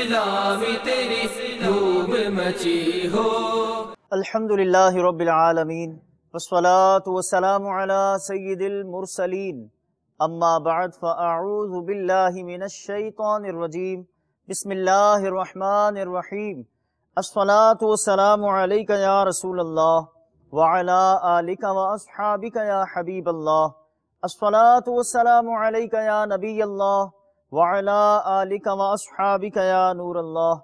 اسلام تیری دھوم مچی ہو۔ الحمدللہ رب العالمین والصلاة والسلام علی سید المرسلین، اما بعد فاعوذ باللہ من الشیطان الرجیم، بسم اللہ الرحمن الرحیم۔ الصلاة والسلام علیک یا رسول اللہ وعلی آلک واصحابک یا حبیب اللہ۔ الصلاة والسلام علیک یا نبی اللہ وعلی آلک واصحابک یا نور اللہ۔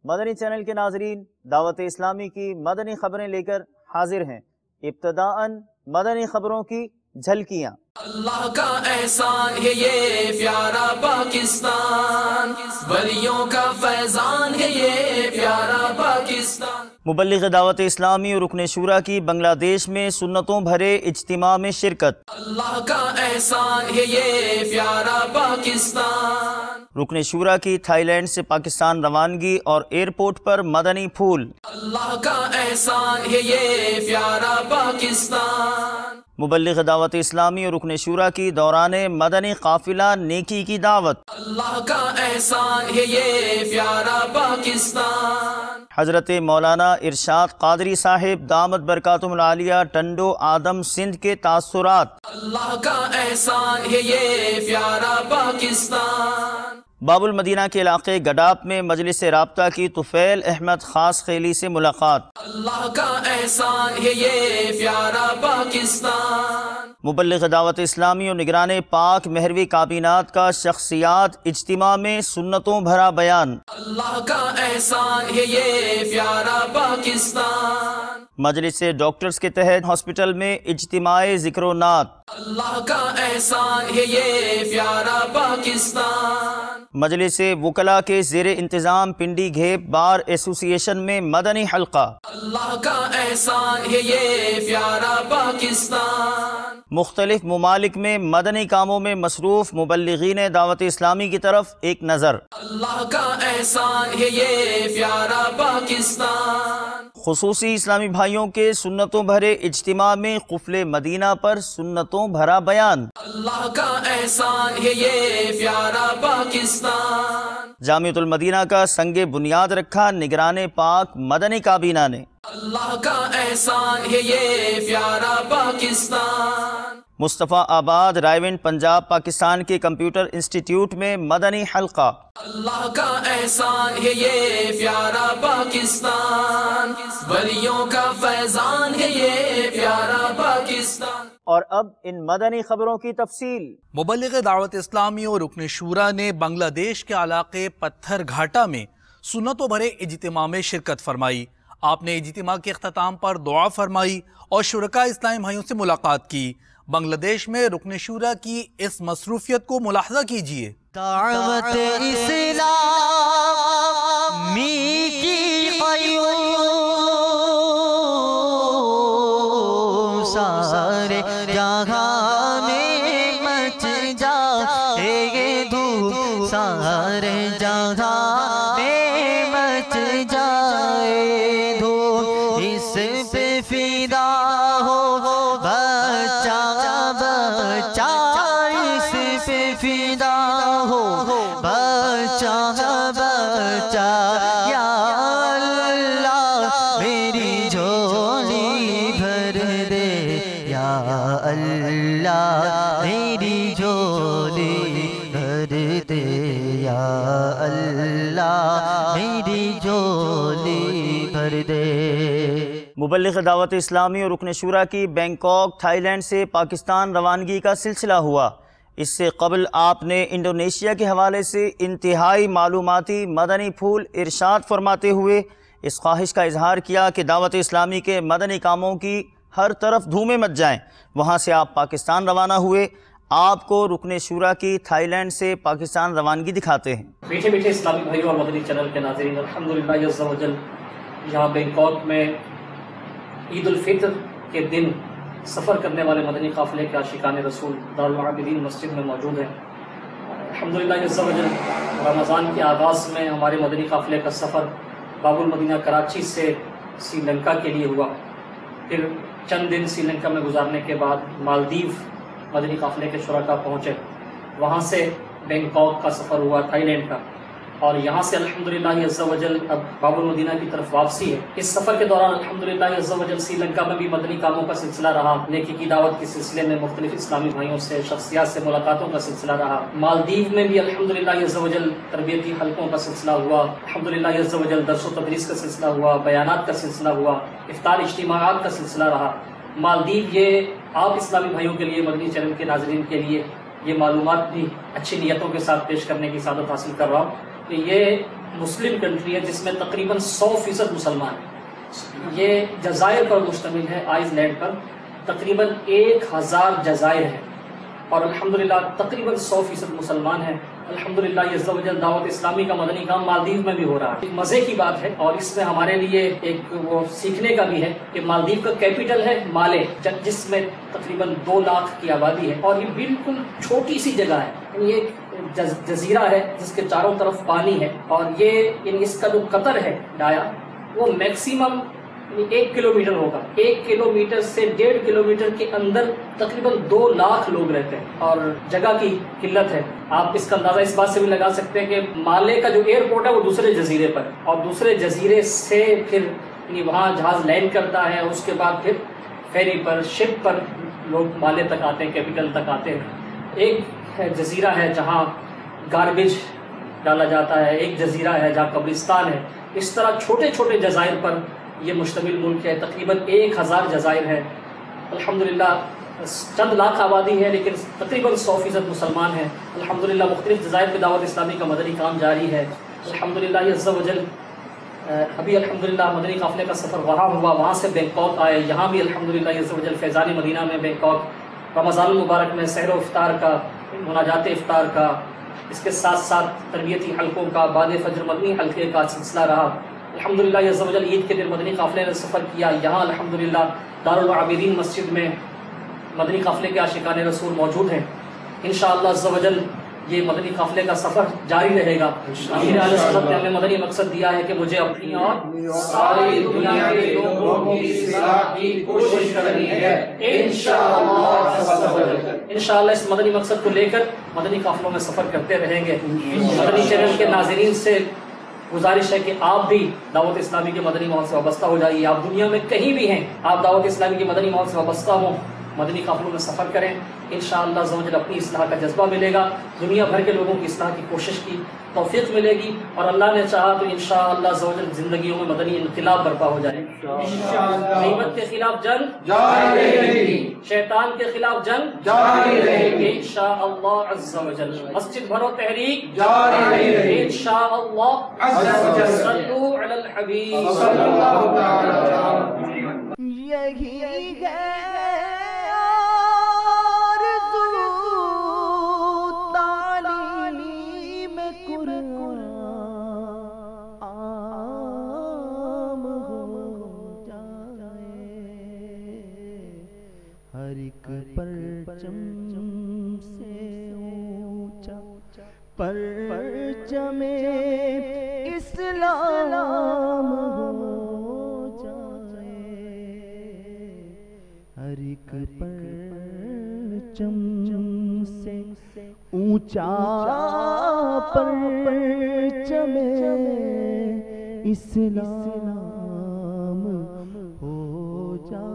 مدنی چینل کے ناظرین، دعوت اسلامی کی مدنی خبریں لے کر حاضر ہیں۔ ابتداءً مدنی خبروں کی جھلکیاں۔ اللہ کا احسان ہے یہ پیارا پاکستان، ولیوں کا فیضان ہے یہ پیارا پاکستان۔ مبلغ دعوت اسلامی اور رکن شورا کی بنگلہ دیش میں سنتوں بھرے اجتماع میں شرکت۔ اللہ کا احسان ہے یہ پیارا پاکستان۔ رکن شورا کی تھائی لینڈ سے پاکستان روانگی اور ایئرپورٹ پر مدنی پھول۔ اللہ کا احسان ہے یہ پیارا پاکستان۔ مبلغ دعوت اسلامی اور رکن شورا کی دوران مدنی قافلہ نیکی کی دعوت۔ اللہ کا احسان ہے یہ پیارا پاکستان۔ حضرت مولانا ارشاد قادری صاحب دامت برکاتہم العالیہ ٹنڈو آدم سندھ کے تاثرات۔ اللہ کا احسان ہے یہ پیارا پاکستان۔ باب المدینہ کے علاقے گڈاپ میں مجلس رابطہ کی طفیل احمد خاص خیلی سے ملاقات۔ اللہ کا احسان ہے یہ پیارا پاکستان۔ مبلغ دعوت اسلامی اور نگران پاک مہروی کابینات کا شخصیات اجتماع میں سنتوں بھرا بیان۔ اللہ کا احسان ہے یہ پیارا پاکستان۔ مجلس ڈاکٹرز کے تحت ہاسپٹل میں اجتماع ذکر و نعت۔ اللہ کا احسان ہے یہ پیارا پاکستان۔ مجلس وکلاء کے زیر انتظام پنڈی گھیپ بار ایسوسی ایشن میں مدنی حلقہ۔ اللہ کا احسان ہے یہ پیارا پاکستان۔ مختلف ممالک میں مدنی کاموں میں مصروف مبلغین دعوت اسلامی کی طرف ایک نظر۔ اللہ کا احسان ہے یہ پیارا پاکستان۔ خصوصی اسلامی بھائیوں کے سنتوں بھرے اجتماع میں قفل مدینہ پر سنتوں بھرا بیان۔ اللہ کا احسان ہے یہ پیارا پاکستان۔ جامعۃ المدینہ کا سنگ بنیاد رکھا نگران پاک مدنی کابینہ نے۔ اللہ کا احسان ہے یہ پیارا پاکستان۔ مصطفیٰ آباد رائے ونڈ پنجاب پاکستان کے کمپیوٹر انسٹیٹیوٹ میں مدنی حلقہ۔ اللہ کا احسان ہے یہ پیارا پاکستان، ولیوں کا فیضان ہے یہ پیارا پاکستان۔ اور اب ان مدنی خبروں کی تفصیل۔ مبلغ دعوت اسلامی اور رکن شورا نے بنگلہ دیش کے علاقے پتھر گھاٹا میں سنتوں بھرے اجتماع میں شرکت فرمائی۔ آپ نے اجتماع کے اختتام پر دعا فرمائی اور شرکاء اسلامی بھائیوں سے ملاقات کی۔ بنگلہ دیش میں رکن شورا کی اس مصروفیت کو ملاحظہ کیجیے۔ دعوت اسلامی کی قیوم سارے جہاں میں مچ جائے دھوم، سارے جہاں میں مچ جائے دھوم، اس پہ فدا ہو بچہ بچہ، اس پہ فدا ہو بچہ بچہ، یا اللہ میری جھولی بھر دے، یا اللہ میری جھولی بھر دے، یا اللہ میری جھولی بھر دے۔ مبلغ دعوت اسلامی اور رکن شورا کی بینکاک تھائی لینڈ سے پاکستان روانگی کا سلسلہ ہوا۔ اس سے قبل آپ نے انڈونیشیا کے حوالے سے انتہائی معلوماتی مدنی پھول ارشاد فرماتے ہوئے اس خواہش کا اظہار کیا کہ دعوت اسلامی کے مدنی کاموں کی ہر طرف دھومیں مچ جائیں۔ وہاں سے آپ پاکستان روانہ ہوئے۔ آپ کو رکن شورا کی تھائی لینڈ سے پاکستان روانگی دکھاتے ہیں۔ میٹھے میٹھے اسلامی بھائیوں اور مدنی چینل کے ناظرین، الحمدللہ عز و جل یہاں بینکاک میں عید الفطر کے دن سفر کرنے والے مدنی قافلے کے عاشقان رسول دارالعابدین مسجد میں موجود ہیں۔ الحمدللہ عز و جل رمضان کے آغاز میں ہمارے مدنی قافلے کا سفر باب المدینہ کراچی سے سری لنکا کے لیے ہوا۔ پھر چند دن سری لنکا میں گزارنے کے بعد مالدیو مدنی قافلے کے شرکاء پہنچے، وہاں سے بینکاک کا سفر ہوا تھائی لینڈ کا۔ اور یہاں سے الحمدللہ عز و جل اب باب المدینہ کی طرف واپسی ہے۔ اس سفر کے دوران الحمدللہ عز و جل سری لنکا میں بھی مدنی کاموں کا سلسلہ رہا، نیکی کی دعوت کے سلسلے میں مختلف اسلامی بھائیوں سے، شخصیات سے ملاقاتوں کا سلسلہ رہا۔ مالدیو میں بھی الحمدللہ عز و جل تربیتی حلقوں کا سلسلہ ہوا، الحمدللہ عز و جل درس و تدریس کا سلسلہ ہوا، بیانات کا سلسلہ ہوا، افطار اجتماعات کا سلسلہ رہا۔ مالدیو یہ آپ اسلامی بھائیوں کے لیے، مدنی چینل کے ناظرین کے لیے یہ معلومات بھی اچھی نیتوں کے ساتھ پیش کرنے کی سعادت حاصل کر رہا ہوں کہ یہ مسلم کنٹری ہے جس میں تقریباً 100% مسلمان ہیں۔ یہ جزائر پر مشتمل ہے، آئز لینڈ پر تقریباً 1000 جزائر ہیں اور الحمدللہ تقریباً 100% مسلمان ہیں۔ الحمدللہ عز و جل دعوت اسلامی کا مدنی کام مالدیو میں بھی ہو رہا ہے۔ ایک مزے کی بات ہے اور اس میں ہمارے لیے ایک وہ سیکھنے کا بھی ہے کہ مالدیو کا کیپٹل ہے مالے، جس میں تقریباً 2 لاکھ کی آبادی ہے اور یہ بالکل چھوٹی سی جگہ ہے۔ یہ ایک جزیرہ ہے جس کے چاروں طرف پانی ہے اور یہ اس کا جو قطر ہے ڈایا وہ میکسیمم 1 کلومیٹر ہوگا۔ 1 کلومیٹر سے 1.5 کلومیٹر کے اندر تقریباً 2 لاکھ لوگ رہتے ہیں اور جگہ کی قلت ہے۔ آپ اس کا اندازہ اس بات سے بھی لگا سکتے ہیں کہ مالے کا جو ایئرپورٹ ہے وہ دوسرے جزیرے پر اور دوسرے جزیرے سے پھر وہاں جہاز لینڈ کرتا ہے، اس کے بعد پھر فیری پر، شپ پر لوگ مالے تک آتے ہیں، کیپٹل تک آتے ہیں۔ ایک جزیرہ ہے جہاں گاربیج ڈالا جاتا ہے، ایک جزیرہ ہے جہاں قبرستان ہے۔ اس طرح چھوٹے چھوٹے جزائر پر یہ مشتمل ملک ہے، تقریباً 1000 جزائر ہیں۔ الحمدللہ چند لاکھ آبادی ہے لیکن تقریباً 100% مسلمان ہیں۔ الحمدللہ مختلف جزائر پہ دعوت اسلامی کا مدنی کام جاری ہے۔ الحمدللہ عز و جل ابھی الحمدللہ مدنی قافلے کا سفر وہاں ہوا، وہاں سے بینکاک آئے، یہاں بھی الحمدللہ عز و جل فیضان مدینہ میں بینکاک رمضان المبارک میں سحر و افطار کا، مناجات افطار کا، اس کے ساتھ ساتھ تربیتی حلقوں کا، بعد فجر مدنی حلقے کا سلسلہ رہا۔ الحمدللہ عز و جل عید کے دن مدنی قافلے نے سفر کیا، یہاں الحمدللہ دارالعابدین مسجد میں مدنی قافلے کے عاشقان رسول موجود ہیں۔ انشاءاللہ عز و جل یہ مدنی قافلے کا سفر جاری رہے گا۔ امیر اہل سنت نے ہمیں مدنی مقصد دیا ہے کہ مجھے اپنی اور ساری دنیا کے لوگوں کی اصلاح کی کوشش کرنی ہے انشاءاللہ اس مدنی مقصد کو لے کر مدنی قافلوں میں سفر کرتے رہیں گے۔ مدنی چینل کے ناظرین سے گزارش ہے کہ آپ بھی دعوت اسلامی کے مدنی ماحول سے وابستہ ہو جائیے۔ آپ دنیا میں کہیں بھی ہیں، آپ دعوت اسلامی کے مدنی ماحول سے وابستہ ہوں، مدنی قافلوں میں سفر کریں، انشاءاللہ عز و جل اپنی اصلاح کا جذبہ ملے گا، دنیا بھر کے لوگوں کی اصلاح کی کوشش کی توفیق ملے گی، اور اللہ نے چاہا تو انشاءاللہ عز و جل زندگیوں میں مدنی انقلاب برپا ہو جائے گا۔ غیبت کے خلاف جنگ جاری رہے گی، شیطان کے خلاف جنگ جاری رہے گی انشاءاللہ عز و جل۔ مسجد بھرو تحریک جاری رہے گی انشاءاللہ عز و جل۔ صلو علی الحبیب صلی اللہ علیہ وسلم۔ یہی ہے پرچم سے اونچا پرچم اسلام ہو جائے، ہر ایک پرچم سے اونچا پرچم اسلام ہو جائے۔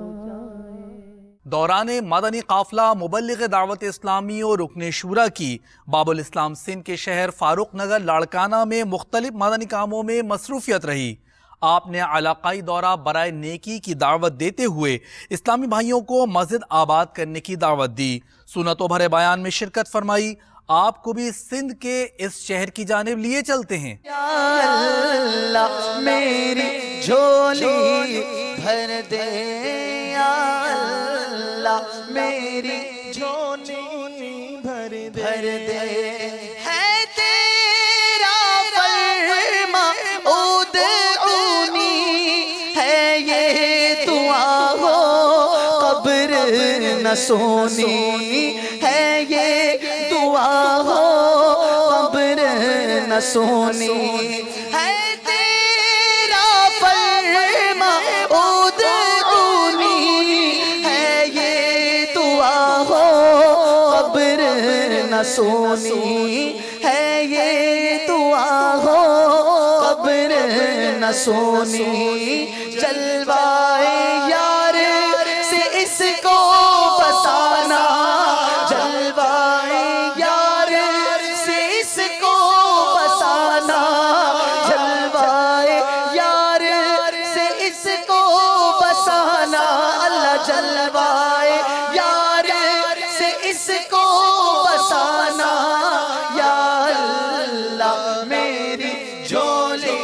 دوران مدنی قافلہ مبلغ دعوت اسلامی اور رکن شورا کی باب الاسلام سندھ کے شہر فاروق نگر لاڑکانہ میں مختلف مدنی کاموں میں مصروفیت رہی۔ آپ نے علاقائی دورہ برائے نیکی کی دعوت دیتے ہوئے اسلامی بھائیوں کو مسجد آباد کرنے کی دعوت دی، سنتوں بھرے بیان میں شرکت فرمائی۔ آپ کو بھی سندھ کے اس شہر کی جانب لیے چلتے ہیں۔ یا اللہ میری جھولی بھر دے، یا اللہ میری جھولی بھر دے، ہے تیرا فرما ادعونی، ہے یہ دعا ہو قبر نہ سونی، ہے یہ دعا ہو قبر نہ سونی، ہے تیرا فرما ادعونی، ہے یہ دعا ہو قبر نہ سونی، ہے یہ دعا ہو نہ سونی جلوائے یار سے اس کو بسانا، جلوائے یار سے اس کو بسانا، جلوائے یار سے اس کو بسانا، اللہ جلوائے یار سے اس کو بسانا، یا اللہ میری جھولی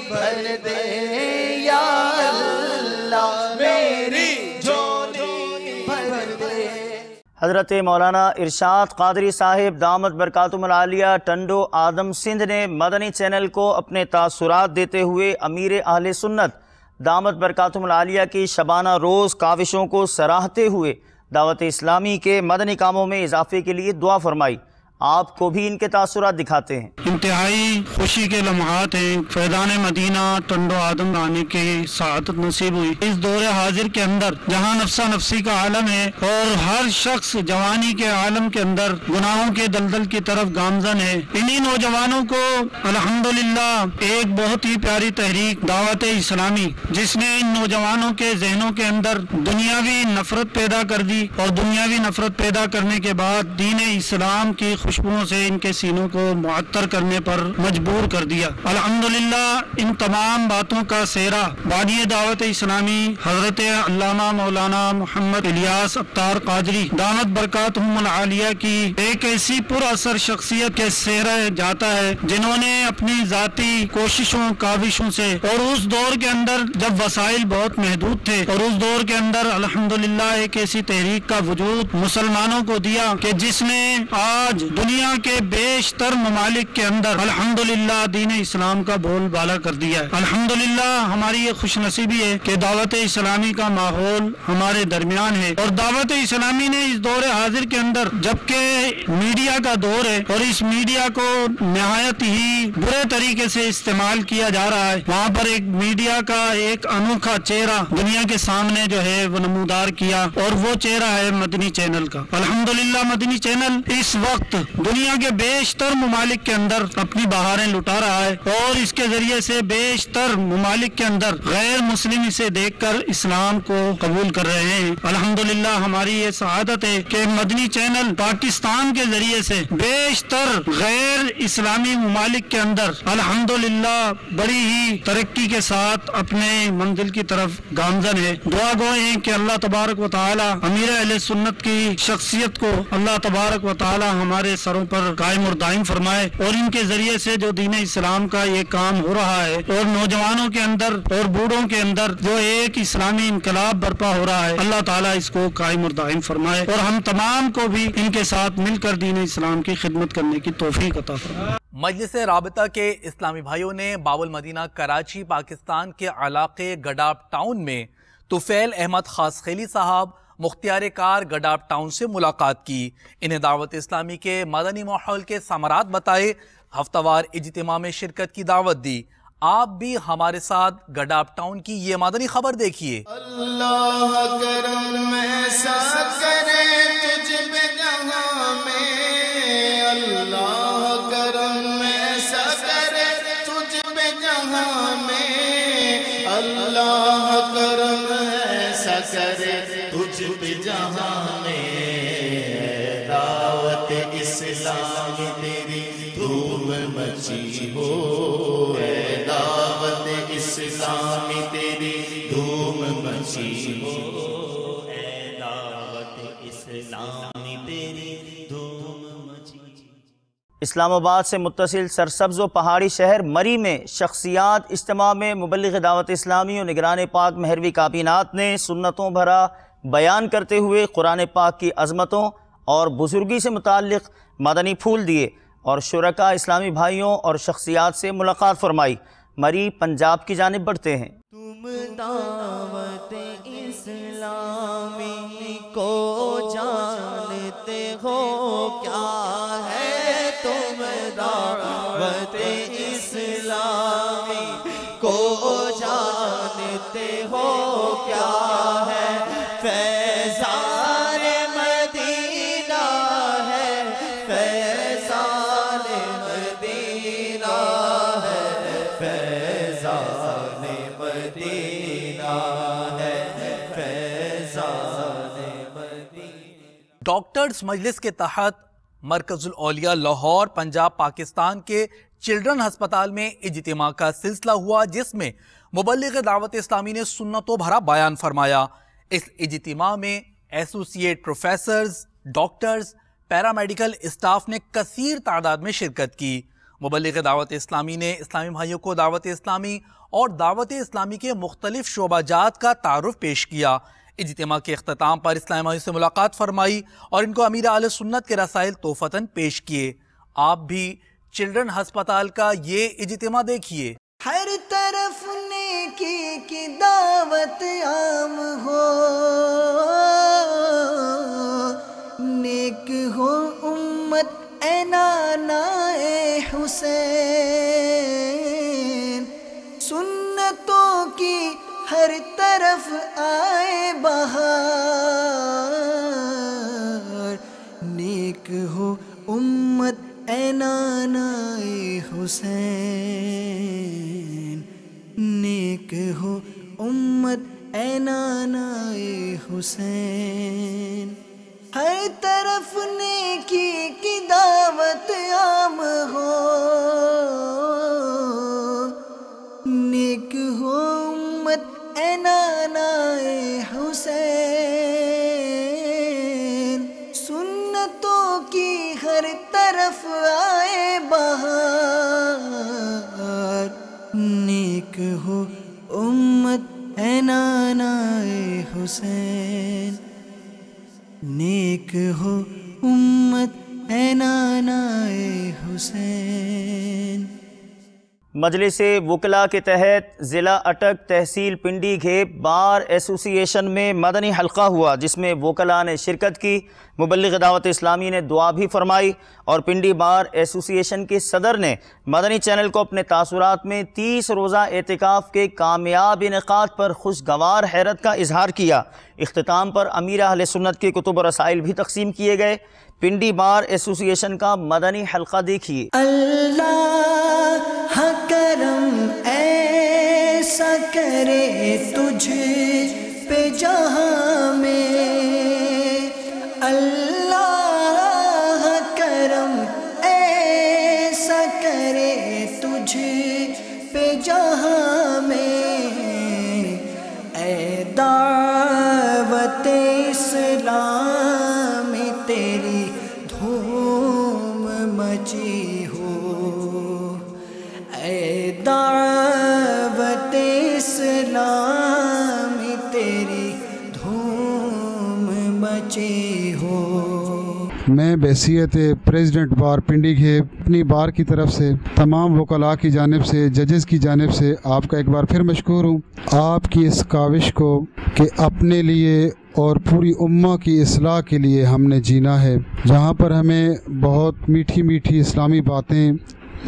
بھر دے، یا اللہ میری جھولی بھر دے۔ حضرت مولانا ارشاد قادری صاحب دامت برکاتہم العالیہ ٹنڈو آدم سندھ نے مدنی چینل کو اپنے تاثرات دیتے ہوئے امیر اہل سنت دامت برکاتہم العالیہ کی شبانہ روز کاوشوں کو سراہتے ہوئے دعوت اسلامی کے مدنی کاموں میں اضافے کے لیے دعا فرمائی۔ آپ کو بھی ان کے تاثرات دکھاتے ہیں۔ انتہائی خوشی کے لمحات ہیں، فیضان مدینہ ٹنڈو آدم آنے کی سعادت نصیب ہوئی۔ اس دور حاضر کے اندر جہاں نفسا نفسی کا عالم ہے اور ہر شخص جوانی کے عالم کے اندر گناہوں کے دلدل کی طرف گامزن ہے، انہی نوجوانوں کو الحمدللہ ایک بہت ہی پیاری تحریک دعوت اسلامی، جس نے ان نوجوانوں کے ذہنوں کے اندر دنیاوی نفرت پیدا کر دی، اور دنیاوی نفرت پیدا کرنے کے بعد دین اسلام کی خوشبوؤں سے ان کے سینوں کو معطر کرنے پر مجبور کر دیا۔ الحمدللہ ان تمام باتوں کا سہرا بانی دعوت اسلامی حضرت علامہ مولانا محمد الیاس اتار قادری دامت برکاتہم العالیہ کی ایک ایسی پر اثر شخصیت کے سہرا جاتا ہے، جنہوں نے اپنی ذاتی کوششوں کاوشوں سے، اور اس دور کے اندر جب وسائل بہت محدود تھے، اور اس دور کے اندر الحمدللہ ایک ایسی تحریک کا وجود مسلمانوں کو دیا کہ جس نے آج دنیا کے بیشتر ممالک کے اندر الحمدللہ دین اسلام کا بول بالا کر دیا ہے۔ الحمدللہ ہماری یہ خوش نصیبی ہے کہ دعوت اسلامی کا ماحول ہمارے درمیان ہے، اور دعوت اسلامی نے اس دور حاضر کے اندر جبکہ میڈیا کا دور ہے اور اس میڈیا کو نہایت ہی برے طریقے سے استعمال کیا جا رہا ہے، وہاں پر ایک میڈیا کا ایک انوکھا چہرہ دنیا کے سامنے جو ہے وہ نمودار کیا، اور وہ چہرہ ہے مدنی چینل کا۔ الحمدللہ مدنی چینل اس وقت دنیا کے بیشتر ممالک کے اندر اپنی بہاریں لٹا رہا ہے، اور اس کے ذریعے سے بیشتر ممالک کے اندر غیر مسلم اسے دیکھ کر اسلام کو قبول کر رہے ہیں۔ الحمدللہ ہماری یہ سعادت ہے کہ مدنی چینل پاکستان کے ذریعے سے بیشتر غیر اسلامی ممالک کے اندر الحمدللہ بڑی ہی ترقی کے ساتھ اپنے منزل کی طرف گامزن ہے۔ دعا گو ہیں کہ اللہ تبارک و تعالی امیر اہل سنت کی شخصیت کو اللہ تبارک و تعالی ہمارے سروں پر قائم اور دائم فرمائے، اور ان کے ذریعے سے جو دین اسلام کا یہ کام ہو رہا ہے، اور نوجوانوں کے اندر اور بوڑھوں کے اندر جو ایک اسلامی انقلاب برپا ہو رہا ہے، اللہ تعالیٰ اس کو قائم اور دائم فرمائے، اور ہم تمام کو بھی ان کے ساتھ مل کر دین اسلام کی خدمت کرنے کی توفیق عطا فرمائے۔ مجلس رابطہ کے اسلامی بھائیوں نے باب المدینہ کراچی پاکستان کے علاقے گڈاپ ٹاؤن میں طفیل احمد خاص خیلی صاحب مختار کار گڈاپ ٹاؤن سے ملاقات کی، انہیں دعوت اسلامی کے مدنی ماحول کے ثمرات بتائے، ہفتہ وار اجتماع میں شرکت کی دعوت دی۔ آپ بھی ہمارے ساتھ گڈاپ ٹاؤن کی یہ مدنی خبر دیکھیے۔ اللہ کرم ایسا کرے تجھ پہ جہاں میں، اللہ کرم ایسا کرے تجھ پہ جہاں میں، اللہ کرم ایسا کرے تجھ پہ جہاں میں، دعوت اسلام تیری دھوم مچی ہو، دعوت اسلامی تیری دھوم مچی ہو، اے دعوت اسلامی تیری دھوم مچی ہو۔ اسلام آباد سے متصل سرسبز و پہاڑی شہر مری میں شخصیات اجتماع میں مبلغ دعوت اسلامی و نگران پاک مہروی کابینات نے سنتوں بھرا بیان کرتے ہوئے قرآن پاک کی عظمتوں اور بزرگی سے متعلق مدنی پھول دیے اور شرکاء اسلامی بھائیوں اور شخصیات سے ملاقات فرمائی۔ مری پنجاب کی جانب بڑھتے ہیں۔ تم دعوت اسلامی کو جانتے ہو کیا ہے، تم دعوت اسلامی کو جانتے ہو کیا ہے، فیضان مدینہ ہے، فیضان مدینہ ہے، فیضان ڈاکٹرز مجلس کے تحت مرکز الاولیاء لاہور پنجاب پاکستان کے چلڈرن ہسپتال میں اجتماع کا سلسلہ ہوا، جس میں مبلغ دعوت اسلامی نے سنتوں بھرا بیان فرمایا۔ اس اجتماع میں associate professors, doctors, paramedical staff نے کثیر تعداد میں شرکت کی۔ مبلغ دعوت اسلامی نے اسلامی بھائیوں کو دعوت اسلامی اور دعوت اسلامی کے مختلف شعبہ جات کا تعارف پیش کیا۔ اجتماع کے اختتام پر اسلامی بھائیوں سے ملاقات فرمائی اور ان کو امیر اہل سنت کے رسائل تحفتاً پیش کیے۔ آپ بھی چلڈرن ہسپتال کا یہ اجتماع دیکھیے۔ ہر طرف نیکی کی دعوت عام ہو، نیک ہو امت اے نانا اے حسین، سنتوں کی ہر طرف آئے بہار، نیک ہو امت اے نانا اے حسین، نیک ہو امت اے نانا اے حسین، ہر طرف نیکی کی دعوت عام ہو، نیک ہو امت اے نانا اے حسین، سنتوں کی ہر طرف آئے بہار، نیک ہو امت اے نانا اے حسین، نیک ہو امت اے نانا اے حسین۔ مجلس وکلاء کے تحت ضلع اٹک تحصیل پنڈی گھیب بار ایسوسی ایشن میں مدنی حلقہ ہوا، جس میں وکلاء نے شرکت کی۔ مبلغ دعوت اسلامی نے دعا بھی فرمائی اور پنڈی بار ایسوسی ایشن کے صدر نے مدنی چینل کو اپنے تاثرات میں 30 روزہ اعتکاف کے کامیاب انعقاد پر خوشگوار حیرت کا اظہار کیا۔ اختتام پر امیر اہل سنت کے کتب و رسائل بھی تقسیم کیے گئے۔ پنڈی بار ایسوسی ایشن کا مدنی حلقہ دیکھیے۔ اللہ کرم ایسا کرے تجھ پہ جہاں میں، اللہ کرم ایسا کرے تجھ پہ جہاں میں، اے دعوت اسلام تیری دھوم مچی ہو، اے دعوت اسلام تیری دھوم مچی ہو۔ میں بحیثیت پریزیڈنٹ بار پنڈی گھیب اپنی بار کی طرف سے تمام وکلاء کی جانب سے، ججز کی جانب سے آپ کا ایک بار پھر مشکور ہوں۔ آپ کی اس کاوش کو کہ اپنے لیے اور پوری امہ کی اصلاح کے لیے ہم نے جینا ہے، جہاں پر ہمیں بہت میٹھی میٹھی اسلامی باتیں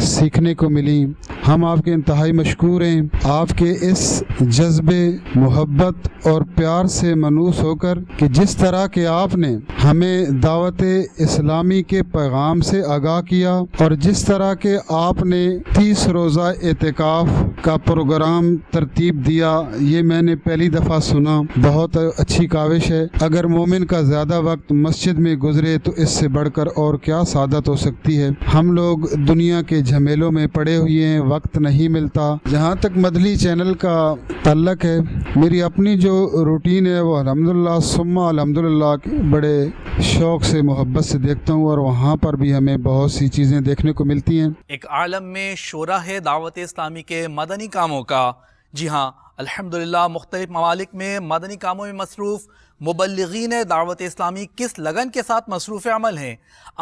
سیکھنے کو ملیں، ہم آپ کے انتہائی مشکور ہیں۔ آپ کے اس جذبے، محبت اور پیار سے منوس ہو کر کہ جس طرح کہ آپ نے ہمیں دعوت اسلامی کے پیغام سے آگاہ کیا اور جس طرح کہ آپ نے 30 روزہ اعتکاف کا پروگرام ترتیب دیا، یہ میں نے پہلی دفعہ سنا۔ بہت اچھی کاوش ہے۔ اگر مومن کا زیادہ وقت مسجد میں گزرے تو اس سے بڑھ کر اور کیا سعادت ہو سکتی ہے۔ ہم لوگ دنیا کے جھمیلوں میں پڑے ہوئے ہیں، وقت نہیں ملتا۔ جہاں تک مدنی چینل کا تعلق ہے، میری اپنی جو روٹین ہے وہ الحمدللہ ثم الحمدللہ بڑے شوق سے، محبت سے دیکھتا ہوں، اور وہاں پر بھی ہمیں بہت سی چیزیں دیکھنے کو ملتی ہیں۔ ایک عالم میں شورا ہے دعوت اسلامی کے مدنی کاموں کا۔ جی ہاں، الحمدللہ مختلف ممالک میں مدنی کاموں میں مصروف مبلغین دعوت اسلامی کس لگن کے ساتھ مصروف عمل ہیں۔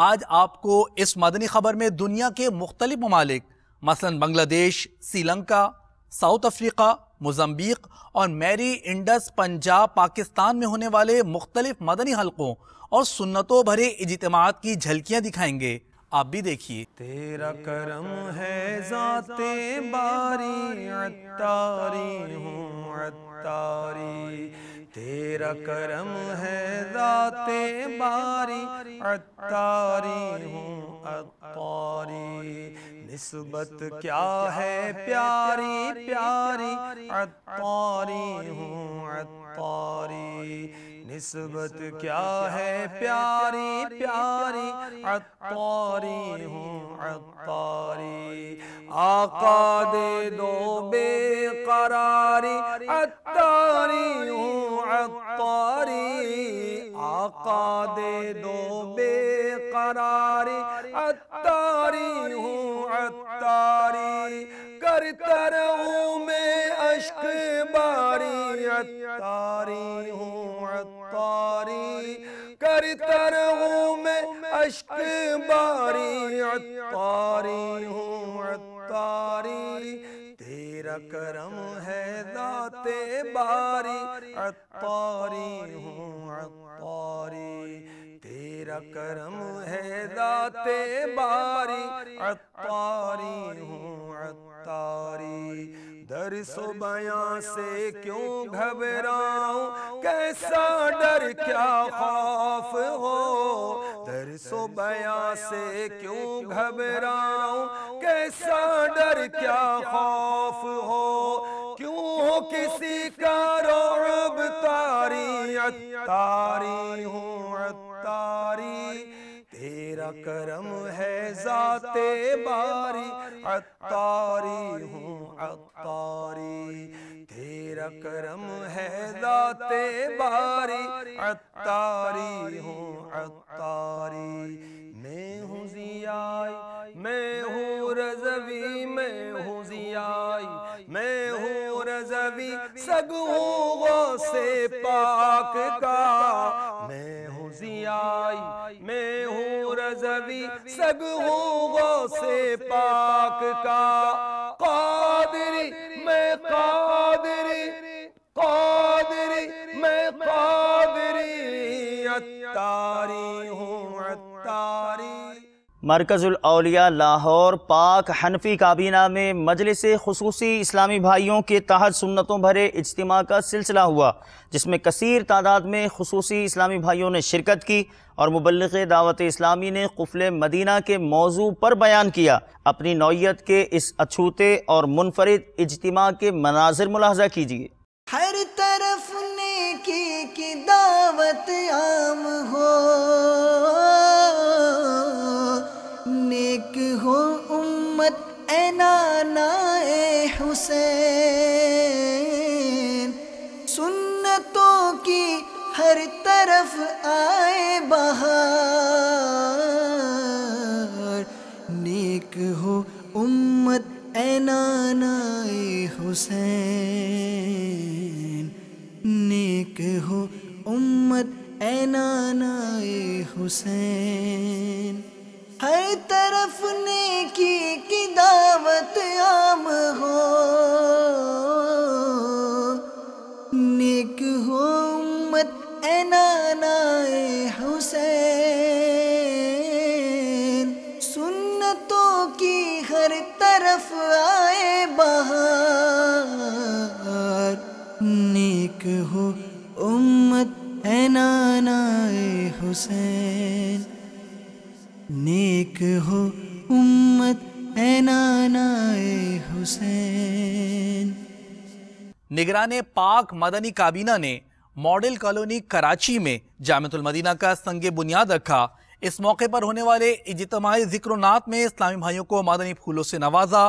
آج آپ کو اس مدنی خبر میں دنیا کے مختلف ممالک مثلا بنگلہ دیش، سری لنکا، ساؤتھ افریقہ، موزمبیق اور میری انڈس پنجاب پاکستان میں ہونے والے مختلف مدنی حلقوں اور سنتوں بھرے اجتماعات کی جھلکیاں دکھائیں گے، آپ بھی دیکھیے۔ تیرا کرم ہے ذات باری، عطاری ہوں عطاری، تیرا کرم ہے ذات باری، عطاری ہوں عطاری، نسبت کیا ہے پیاری پیاری، عطاری ہوں عطاری، نسبت کیا ہے پیاری پیاری عطاری ہوں عطاری آقا دے دو بے قراری عطاری ہوں عطاری آقا دے دو بے قراری عطاری ہوں عطاری کرتا رہوں میں اشک باری عطاری ہوں عطاری کرتا رہوں میں اشک باری عطاری ہوں عطاری تیرا کرم ہے ذات باری عطاری ہوں عطاری تیرا کرم ہے ذات باری عطاری ہوں عطاری درس و بیان سے کیوں گھبراؤں کیسا ڈر کیا خوف ہو درس و بیان سے کیوں گھبراؤں کیسا ڈر کیا خوف ہو کیوں ہو کسی کا رعب طاری عطاری ہوں عطاری تیرا کرم ہے ذات باری عطاری ہوں عطاری تیرا کرم ہے ذات باری عطاری ہوں عطاری میں ہوں ضیائی میں ہوں رضوی میں ہوں ضیائی میں ہوں رضوی سگ ہوں غوث پاک کا میں ہوں ضیائی میں ہوں رضوی سگ ہوں غوث پاک کا قادری میں قادری قادری میں قادری عطاری ہوں عطاری مرکز الاولیاء لاہور پاک حنفی کابینہ میں مجلس خصوصی اسلامی بھائیوں کے تحت سنتوں بھرے اجتماع کا سلسلہ ہوا، جس میں کثیر تعداد میں خصوصی اسلامی بھائیوں نے شرکت کی اور مبلغ دعوت اسلامی نے قفل مدینہ کے موضوع پر بیان کیا۔ اپنی نوعیت کے اس اچھوتے اور منفرد اجتماع کے مناظر ملاحظہ کیجیے۔ ہر طرف نیکی کی دعوت عام ہو، نیک ہو امت اے نانا اے حسین، سنتوں کی ہر طرف آئے بہار، نیک ہو امت اے نانا اے حسین، نیک ہو امت اے نانا اے حسین، ہر طرف نیکی کی دعوت عام ہو، نیک ہو امت اے نانا اے حسین، سنتوں کی ہر طرف آئے بہار، نیک ہو امت اے نانا اے حسین، نیک ہو امت اے نانا اے حسین۔ نگران پاک مدنی کابینہ نے ماڈل کالونی کراچی میں جامعۃ المدینہ کا سنگ بنیاد رکھا۔ اس موقع پر ہونے والے اجتماعی ذکر و نعت میں اسلامی بھائیوں کو مدنی پھولوں سے نوازا،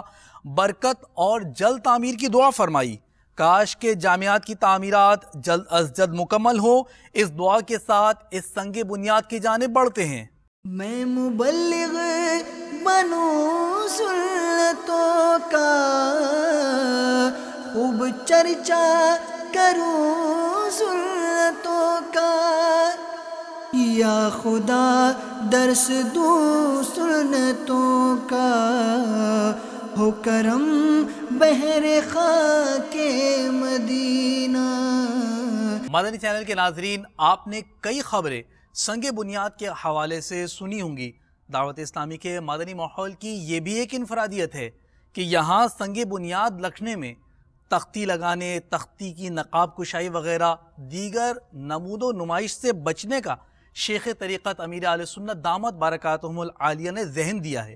برکت اور جلد تعمیر کی دعا فرمائی۔ کاش کہ جامعات کی تعمیرات جلد از جلد مکمل ہو، اس دعا کے ساتھ اس سنگ بنیاد کی جانب بڑھتے ہیں۔ میں مبلغ بنوں سنتوں کا، خوب چرچا کروں سنتوں کا، یا خدا درس دوں سنتوں کا، ہو کرم بحر خاک مدینہ۔ مدنی چینل کے ناظرین، آپ نے کئی خبریں سنگ بنیاد کے حوالے سے سنی ہوں گی۔ دعوت اسلامی کے مدنی ماحول کی یہ بھی ایک انفرادیت ہے کہ یہاں سنگ بنیاد رکھنے میں تختی لگانے، تختی کی نقاب کشائی وغیرہ دیگر نمود و نمائش سے بچنے کا شیخ طریقت امیر اہل سنت دامت برکاتہم العالیہ نے ذہن دیا ہے،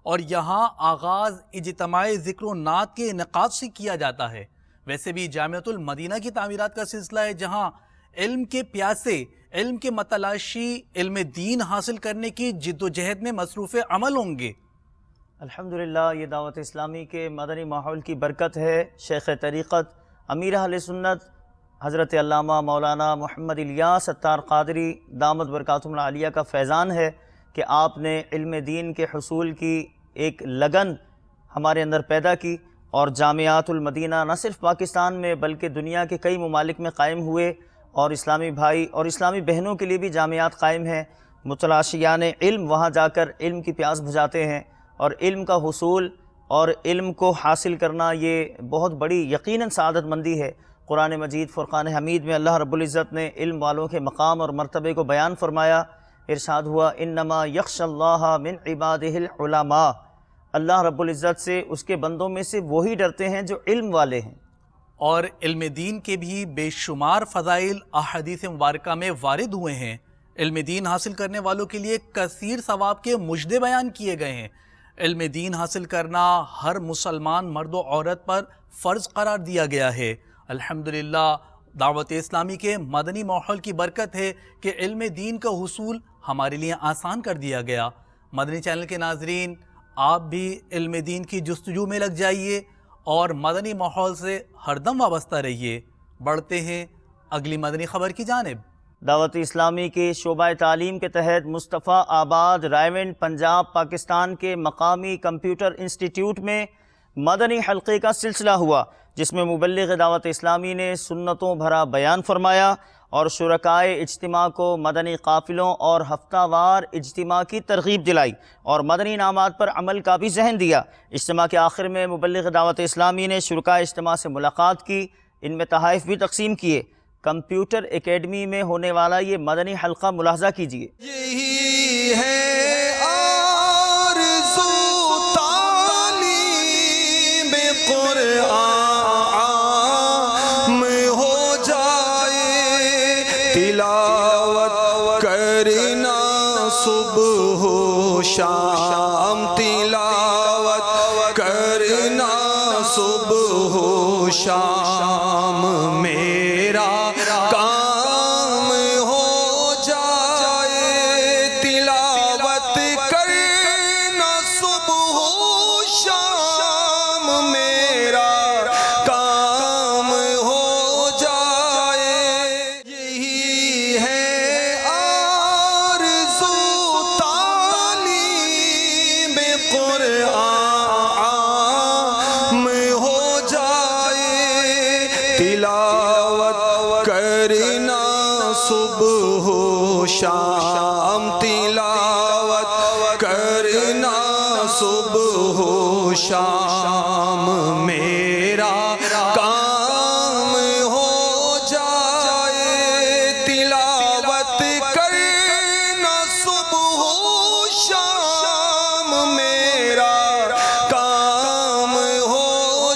اور یہاں آغاز اجتماعی ذکر و نعت کے انعقاد سے کیا جاتا ہے۔ ویسے بھی جامعۃ المدینہ کی تعمیرات کا سلسلہ ہے، جہاں علم کے پیاسے، علم کے متلاشی علم دین حاصل کرنے کی جد و جہد میں مصروف عمل ہوں گے؟ الحمدللہ یہ دعوت اسلامی کے مدنی ماحول کی برکت ہے۔ شیخ طریقت امیر اہل سنت حضرت علامہ مولانا محمد الیاس اتار قادری دامت برکاتہم العالیہ کا فیضان ہے کہ آپ نے علم دین کے حصول کی ایک لگن ہمارے اندر پیدا کی، اور جامعات المدینہ نہ صرف پاکستان میں بلکہ دنیا کے کئی ممالک میں قائم ہوئے، اور اسلامی بھائی اور اسلامی بہنوں کے لیے بھی جامعات قائم ہیں۔ متلاشیان علم وہاں جا کر علم کی پیاس بجھاتے ہیں، اور علم کا حصول اور علم کو حاصل کرنا یہ بہت بڑی یقیناً سعادت مندی ہے۔ قرآن مجید فرقان حمید میں اللہ رب العزت نے علم والوں کے مقام اور مرتبے کو بیان فرمایا۔ ارشاد ہوا انما یخشی اللہ من عبادہ العلماء، اللہ رب العزت سے اس کے بندوں میں سے وہی ڈرتے ہیں جو علم والے ہیں۔ اور علم دین کے بھی بے شمار فضائل احادیث مبارکہ میں وارد ہوئے ہیں۔ علم دین حاصل کرنے والوں کے لیے کثیر ثواب کے مجدے بیان کیے گئے ہیں۔ علم دین حاصل کرنا ہر مسلمان مرد و عورت پر فرض قرار دیا گیا ہے۔ الحمدللہ دعوت اسلامی کے مدنی ماحول کی برکت ہے کہ علم دین کا حصول ہمارے لیے آسان کر دیا گیا۔ مدنی چینل کے ناظرین، آپ بھی علم دین کی جستجو میں لگ جائیے اور مدنی ماحول سے ہر دم وابستہ رہیے۔ بڑھتے ہیں اگلی مدنی خبر کی جانب۔ دعوت اسلامی کے شعبہ تعلیم کے تحت مصطفیٰ آباد رائیونڈ پنجاب پاکستان کے مقامی کمپیوٹر انسٹیٹیوٹ میں مدنی حلقے کا سلسلہ ہوا، جس میں مبلغ دعوت اسلامی نے سنتوں بھرا بیان فرمایا اور شرکائے اجتماع کو مدنی قافلوں اور ہفتہ وار اجتماع کی ترغیب دلائی اور مدنی انعامات پر عمل کا بھی ذہن دیا۔ اجتماع کے آخر میں مبلغ دعوت اسلامی نے شرکائے اجتماع سے ملاقات کی، ان میں تحائف بھی تقسیم کیے۔ کمپیوٹر اکیڈمی میں ہونے والا یہ مدنی حلقہ ملاحظہ کیجیے۔ یہی ہے آرزو تعلیم قرآن میں ہو جائے، تلاوت کرنا صبح و شام، تلاوت کرنا صبح و شام، میرا کام ہو جائے، تلاوت کرنا صبح و شام، میرا کام ہو جائے۔ یہی ہے آرزو تعلیم قرآن میں ہو جائے، تلاوت کرنا صبح و شام، تلاوت کرنا صبح و شام، میرا کام ہو جائے، تلاوت کرنا صبح و شام، میرا کام ہو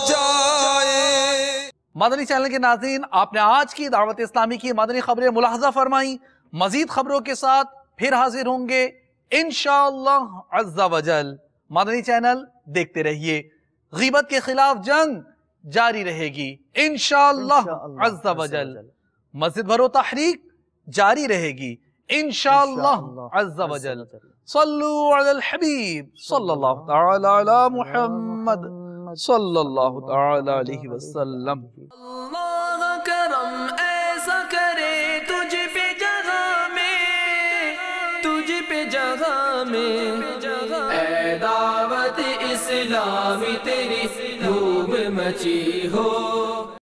جائے۔ مدنی چینل کے ناظرین، آپ نے آج کی دعوت اسلامی کی مدنی خبریں ملاحظہ فرمائیں۔ مزید خبروں کے ساتھ پھر حاضر ہوں گے انشاءاللہ عز و جل۔ مدنی چینل دیکھتے رہیے۔ غیبت کے خلاف جنگ جاری رہے گی انشاءاللہ عز و جل۔ مسجد بھرو تحریک جاری رہے گی انشاءاللہ عز و جل۔ صلو علی الحبیب صلی اللہ تعالی علی محمد صلی اللہ تعالی علیہ وسلم۔ اللہ کرم ایسا کرے تجھ پہ جگہ میں، تجھ پہ جگہ میں، اے دعوت اسلامی تیری دھوم مچی ہو۔